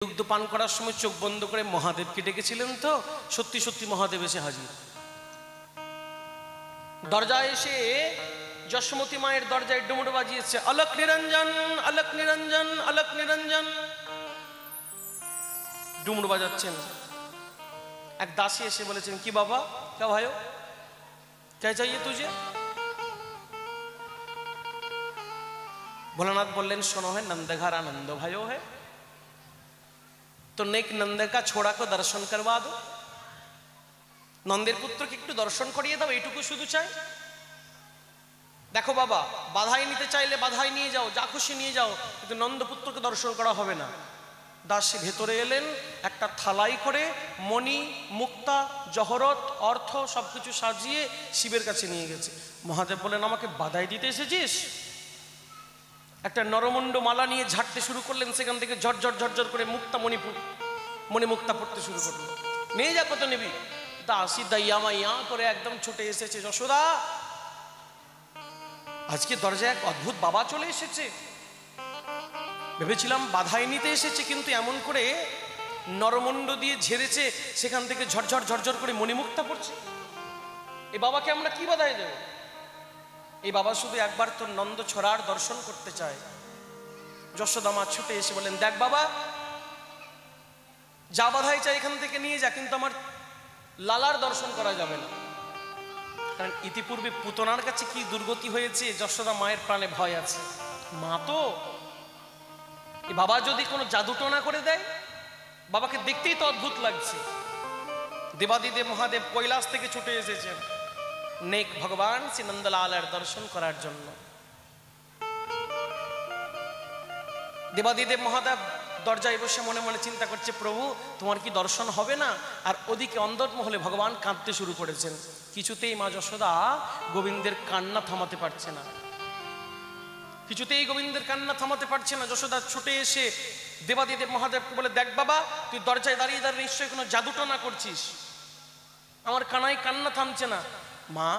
দুগ্ধ পান করার সময় চোখ বন্ধ করে মহাদেবকে ডেকেছিলেন তো সত্যি সত্যি মহাদেব এসে হাজির। দরজায় এসে যশোমতী মায়ের দরজায় ডুমুর বাজিয়েছে, অলক নিরঞ্জন অলক নিরঞ্জন অলক নিরঞ্জন। ডুমুর বাজাচ্ছেন। এক দাসী এসে বলেছেন, কি বাবা क्या भाइयों क्या चाहिए तुझे? भोलानाथ बोलें सुनो है नंदघर आनंद भाइयों है तो नेक नंद का छोड़ा को दर्शन करवा दो। नंदेर पुत्र के एकटू दर्शन करिए दाओ, एटुकू शुधु चाই। देखो बाबा बाधाई निते चाইলে बाधाई निये जाओ, जा खुशी निये जाओ, किन्तु नंद पुत्रके दर्शन करा होबे ना। दासी भेतरे एलेन, एकटा थालाई करे मणि मुक्ता जहरत अर्थ सबकिछु साजिए शिवेर काछे निये गेছে। महादेव बोलेन आमाके बाधाई दिते एसेছিস? একটা নরমুণ্ড মালা নিয়ে ঝাড়তে শুরু করলেন, সেখান থেকে ঝরঝর ঝরঝর করে মুক্তা মণি মুক্তা পড়তে শুরু করলো। নিয়ে যা, কত নিবি? দাসী দাইয়া মাইয়া করে একদম ছুটে এসেছে, যশোদা আজকে দরজায় এক অদ্ভুত বাবা চলে এসেছে, ভেবেছিলাম বাধাই নিতে এসেছে, কিন্তু এমন করে নরমুণ্ড দিয়ে ঝেড়েছে, সেখান থেকে ঝরঝর ঝরঝর করে মণিমুক্তা পড়ছে। এই বাবাকে আমরা কি বাধাই দেব? এই বাবা শুধু একবার তোর নন্দ ছড়ার দর্শন করতে চায়। যশোদা মা ছুটে এসে বলেন, দেখ বাবা যা বাধাই চাই এখান থেকে নিয়ে যা, কিন্তু আমার লালার দর্শন করা যাবে না। কারণ ইতিপূর্বে পুতনার কাছে কি দুর্গতি হয়েছে, যশোদা মায়ের প্রাণে ভয় আছে। মা তো এই বাবা যদি কোনো জাদুটোনা করে দেয়, বাবাকে দেখতেই তো অদ্ভুত লাগছে। দেবাদিদেব মহাদেব কৈলাস থেকে ছুটে এসেছেন নেক ভগবান শ্রী নন্দলালের দর্শন করার জন্য। দেবাদিদেব মহাদেব দরজায় বসে মনে মনে চিন্তা করছে, প্রভু তোমার কি দর্শন হবে না? আর ওদিকে অন্দরমহলে ভগবান কাঁদতে শুরু করেছেন। কিছুতেই মা যশোদা গোবিন্দের কান্না থামাতে পারছে না, কিছুতেই গোবিন্দের কান্না থামাতে পারছে না। যশোদা ছুটে এসে দেবাদিদেব মহাদেবকে বলে, দেখ বাবা তুই দরজায় দাঁড়িয়ে দাঁড়িয়ে নিশ্চয়ই কোনো জাদুটনা করছিস, আমার কানায় কান্না থামছে না। মা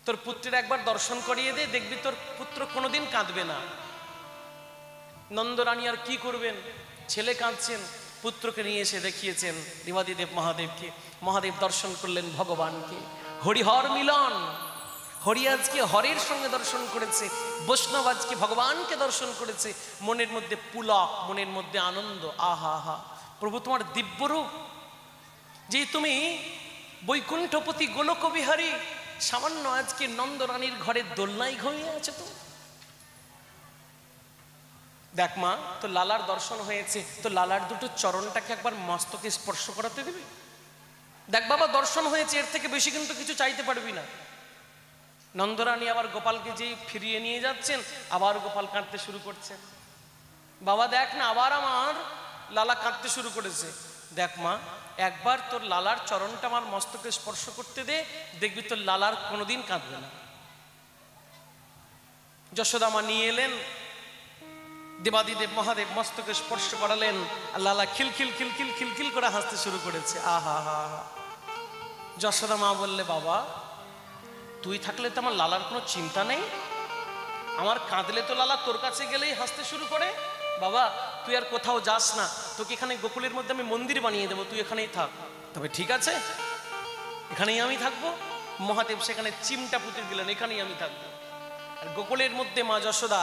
তোর পুত্রের একবার দর্শন করিয়ে দে, দেখবি তোর পুত্র কোনোদিন কাঁদবে না। নন্দরানী আর কি করবেন, ছেলে কাঁদছেন, পুত্রকে নিয়ে এসে দেখিয়েছেন দেবাদিদেব মহাদেবকে। মহাদেব দর্শন করলেন ভগবানকে। হরিহর মিলন, হরি আজকে হরের সঙ্গে দর্শন করেছে, বৈষ্ণব আজকে ভগবানকে দর্শন করেছে। মনের মধ্যে পুলক, মনের মধ্যে আনন্দ। আহা হা প্রভু তোমার দিব্যরূপ, যে তুমি বৈকুণ্ঠপতি গোলক বিহারী, সামান্য আজকে নন্দরানীর ঘরে দোলনায় ঘুমিয়ে আছে। তো দেখ মা তো লালার দর্শন হয়েছে, তো লালার দুটো চরণটাকে একবার মস্তকে স্পর্শ করাতে দিবি? দেখ বাবা দর্শন হয়েছে, এর থেকে বেশি কিন্তু কিছু চাইতে পারবি না। নন্দরানী আবার গোপালকে যেই ফিরিয়ে নিয়ে যাচ্ছেন, আবার গোপাল কাঁদতে শুরু করছে। বাবা দেখ না, আবার আমার লালা কাঁদতে শুরু করেছে। দেখ মা একবার তোর লালার চরণটা আমার মস্তকে স্পর্শ করতে দে, দেখবি তোর লালার কোনোদিন কাঁদবে না। যশোদা মা নিয়ে এলেন, দেবাদিদেব মহাদেব মস্তকে স্পর্শ করালেন, আর লালা খিলখিল খিলখিল খিলখিল করে হাসতে শুরু করেছে। আহা হা হা। যশোদা মা বললে, বাবা তুই থাকলে তো আমার লালার কোনো চিন্তা নেই, আমার কাঁদলে তো লালা তোর কাছে গেলেই হাসতে শুরু করে। বাবা তুই আর কোথাও যাস না, তোকে এখানে গোকুলের মধ্যে আমি মন্দির বানিয়ে দেবো, তুই এখানেই থাক। তবে ঠিক আছে, এখানেই আমি থাকবো। মহাদেব সেখানে চিমটা পুঁতে দিলেন, এখানেই আমি থাকবো। আর গোকুলের মধ্যে মা যশোদা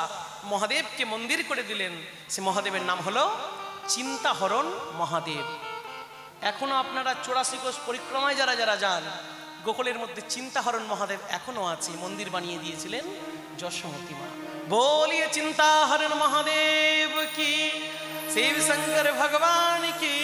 মহাদেবকে মন্দির করে দিলেন। সে মহাদেবের নাম হলো চিন্তাহরণ মহাদেব। এখনো আপনারা 84 কোষ পরিক্রমায় যারা যারা যান, গোকুলের মধ্যে চিন্তাহরণ মহাদেব এখনো আছে, মন্দির বানিয়ে দিয়েছিলেন যশোমতী মা। बोलिए चिंताहरण महादेव की, शिव शंकर भगवान की।